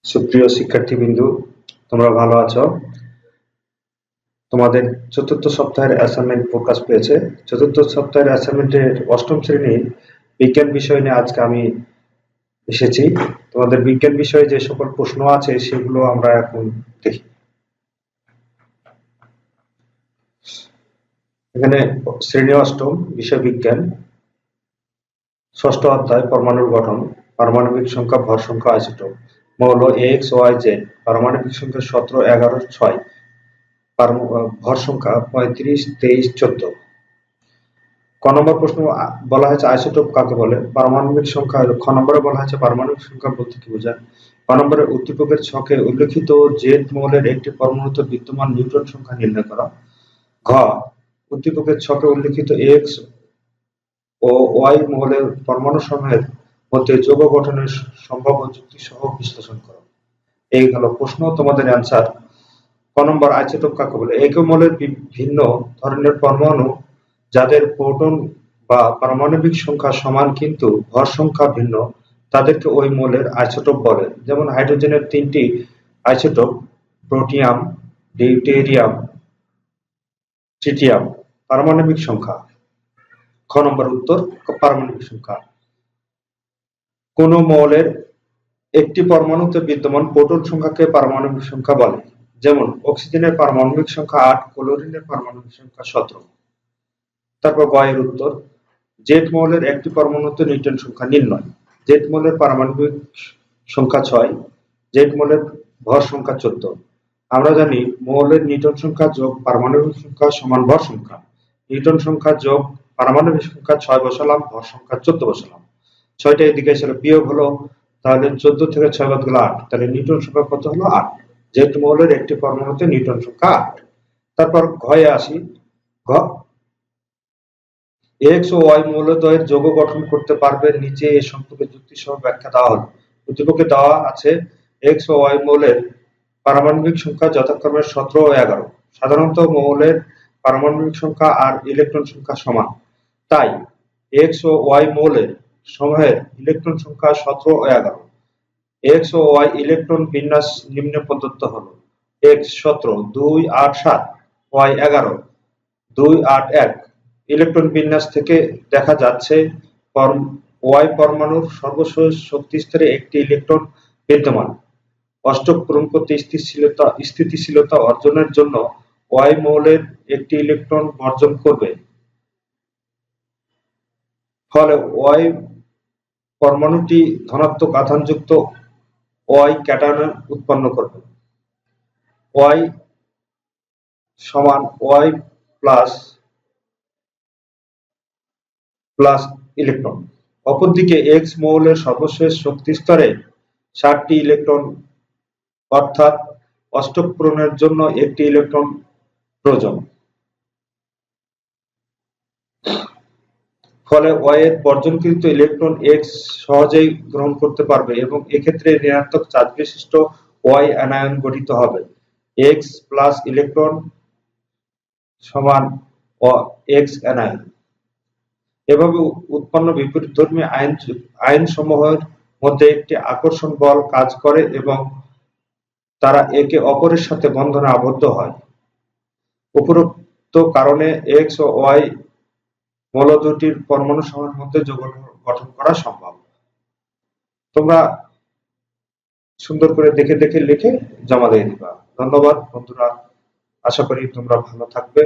সুপ্রিয় শিক্ষার্থীবৃন্দ, তোমরা ভালো আছো? তোমাদের চতুর্থ সপ্তাহের অ্যাসাইনমেন্ট প্রকাশ পেয়েছে। চতুর্থ সপ্তাহের অ্যাসাইনমেন্টের অষ্টম শ্রেণীর বিজ্ঞান বিষয় নিয়ে আজকে আমি এসেছি। তোমাদের বিজ্ঞান বিষয়ে যে সকল প্রশ্ন আছে সেগুলো আমরা এখন দেখি। এখানে শ্রেণী অষ্টম, বিষয় বিজ্ঞান, ষষ্ঠ অধ্যায় পরমাণুর গঠন, পারমাণবিক সংখ্যা, ভর সংখ্যা, আইসোটোপ, মৌল এক্স, ওয়াই, জেড, পারমাণবিক সংখ্যা 17, 11, 6, ভর সংখ্যা 35, 23, 14। ক নম্বর প্রশ্ন বলা হয়েছে আইসোটোপ কাকে বলে? পারমাণবিক সংখ্যা। খ নম্বরে বলা হয়েছে পারমাণবিক সংখ্যা বলতে কি বোঝায়? ক নম্বরে উদ্দীপকের ছকে উল্লেখিত জেড মৌলের একটি পরমাণুতে বিদ্যমান নিউট্রন সংখ্যা নির্ণয় করা। ঘ উদ্দীপকের ছকে উল্লেখিত এক্স ও ওয়াই মৌলের পরমাণু সমূহের মধ্যে যৌগ গঠনের সম্ভাব্য যুক্তি সহ বিশ্লেষণ করো। এই হলো প্রশ্ন, তোমাদের অ্যান্সার। ক নম্বর আইসোটোপ কাকে বলে? একই মৌলের ভিন্ন ধরনের পরমাণু যাদের প্রোটন বা পারমাণবিক সংখ্যা সমান কিন্তু ভর সংখ্যা ভিন্ন, তাদেরকে ওই মৌলের আইসোটোপ বলে। যেমন হাইড্রোজেনের 3টি আইসোটোপ, প্রোটিয়াম, ডিউটেরিয়াম, ট্রিটিয়াম। পারমাণবিক সংখ্যা। খ নম্বর উত্তর পারমাণবিক সংখ্যা। কোন মৌলের একটি পরমাণুতে বিদ্যমান প্রোটন সংখ্যাকে পারমাণবিক সংখ্যা বলে? যেমন অক্সিজেনের পারমাণবিক সংখ্যা 8, ক্লোরিনের পারমাণবিক সংখ্যা 17। তারপর গ এর উত্তর, জেড মৌলের একটি পরমাণুতে নিউট্রন সংখ্যা নির্ণয়। জেড মৌলের পারমাণবিক সংখ্যা 6, জেড মৌলের ভর সংখ্যা 14। আমরা জানি মৌলের নিউট্রন সংখ্যা যোগ পারমাণবিক সংখ্যা সমান ভর সংখ্যা। নিউট্রন সংখ্যা যোগ পারমাণবিক সংখ্যা 6 বসালাম, ভর সংখ্যা 14 বসালাম। 6টা এদিকে এসে বিয়োগ হলো, তাহলে 14 থেকে 6 বাদ গেল 8, তাহলে নিউট্রন সংখ্যা কত হলো? 8। জেড মৌলের একটি পরমাণুতে নিউট্রন সংখ্যা 8। তারপর ঘয়ে আসি। ঘ এক্স ও ওয়াই মৌলদ্বয়ের যৌগ গঠন করতে পারবে, নিচে এ সম্পর্কে যুক্তি সহ ব্যাখ্যা দেওয়া হলো। উদ্দীপকে দেওয়া আছে এক্স ও ওয়াই মৌলের পারমাণবিক সংখ্যা যথাক্রমে 17 ও 11। সাধারণত মৌলের পারমাণবিক সংখ্যা আর ইলেকট্রন সংখ্যা সমান, তাই এক্স ও ওয়াই মৌলের সমূহের ইলেকট্রন সংখ্যা 17 ও 11। এক্স ও ওয়াই ইলেকট্রন বিন্যাস নিম্নে প্রদত্ত হলো। X 17, 2, 8, 7, Y 11, 2, 8, 1। ইলেকট্রন বিন্যাস থেকে দেখা যাচ্ছে ওয়াই পরমাণুর সর্বশেষ শক্তি স্তরে একটি ইলেকট্রন বিদ্যমান। অষ্টক পূরণ করতে স্থিতিশীলতা অর্জনের জন্য ওয়াই মৌলের একটি ইলেকট্রন বর্জন করবে, ফলে ওয়াই পরমাণুটি ধনাত্মক আধানযুক্ত ওয়াই ক্যাটায়ন উৎপন্ন করবে। ওয়াই সমান ওয়াই প্লাস ইলেকট্রন। অপরদিকে এক্স মৌলের সর্বশেষ শক্তি স্তরে 7টি ইলেকট্রন, অর্থাৎ অষ্টক পূরণের জন্য একটি ইলেকট্রন প্রয়োজন। ফলে ওয়াই এর বর্জনকৃত ইলেকট্রন এক্স সহজেই গ্রহণ করতে পারবে এবং এক্ষেত্রে ঋণাত্মক চার্জ বিশিষ্ট ওয়াই অ্যানায়ন গঠিত হবে। এক্স প্লাস ইলেকট্রন সমান এক্স অ্যানায়ন। এভাবে উৎপন্ন বিপরীতধর্মী আয়ন সমূহের মধ্যে একটি আকর্ষণ বল কাজ করে এবং তারা একে অপরের সাথে বন্ধনে আবদ্ধ হয়। উপরোক্ত কারণে এক্স ও ওয়াই মৌল দুটির পরমাণু সমূহের মধ্যে যৌগ গঠন করা সম্ভব। তোমরা সুন্দর করে দেখে দেখে লিখে জমা দিয়ে দিবা। ধন্যবাদ বন্ধুরা, আশা করি তোমরা ভালো থাকবে।